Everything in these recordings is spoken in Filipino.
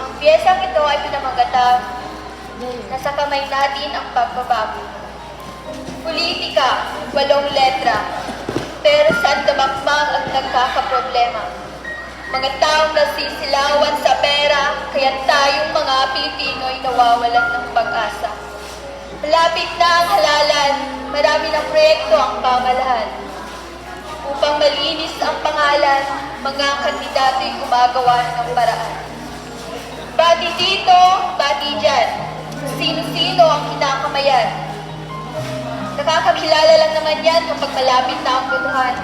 Ang piyesang ito ay pinamagatang nasa kamay natin ang pagbabago. Politika, 8 letra, pero saan damakmak ang nagkakaproblema? Mga taong nasisilawan sa pera, kaya tayong mga Pilipino ay nawawalan ng pag-asa. Malapit na ang halalan, marami ng proyekto ang pamahalaan. Upang malinis ang pangalan, mga kandidato ay gumagawa ng paraan. Bati dito, bati dyan, sino-sino ang kinakamayan. Nakakakilala lang naman yan kapag malapit na ang botohan.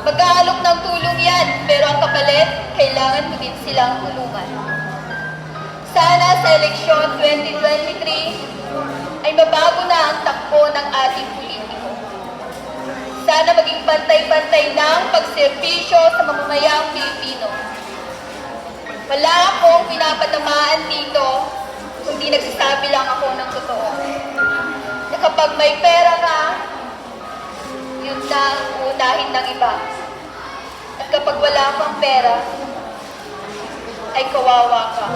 Mag-aalok ng tulong yan, pero ang kapalit, kailangan mo din silang tulungan. Sana sa eleksyon 2023 ay mabago na ang takbo ng ating politiko. Sana maging pantay-pantay na ang pagserbisyo sa mamamayang Pilipino. Wala akong pinapatamaan dito, kundi nagsasabi lang ako ng totoo. Na kapag may pera ka, yun na ang unahin ng iba. At kapag wala kang pera, ay kawawa ka.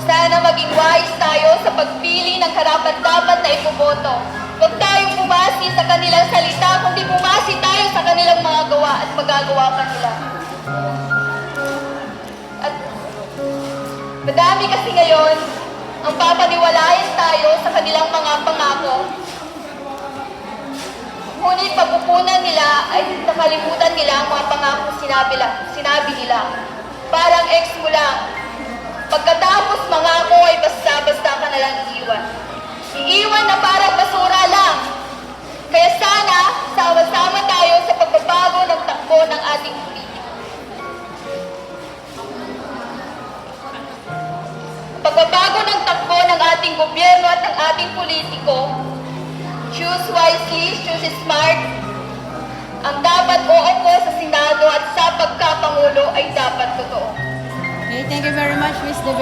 Sana maging wise tayo sa pagpili ng karapat-dapat na iboboto. Huwag tayong bumasi sa kanilang salita, kundi bumasi tayo sa kanilang mga gawa at magagawa pa nila. At madami kasi ngayon ang papaniwalayan tayo sa kanilang mga pangako. Ngunit pagpupunan nila ay nakalimutan nila ang mga pangako sinabi nila. Parang ex mo lang. Pagkatapos mangako ay basta-basta ka na lang iiwan. Iiwan na parang basura lang. Kaya sana, sama-sama tayo sa pagbabago ng takbo ng ating politika. Pagbabago ng takbo ng ating gobyerno at ng ating politiko, choose wisely, choose smart. Ang dapat oo po sa Senado at sa pagkapangulo ay dapat totoo. Okay, thank you very much, Ms. De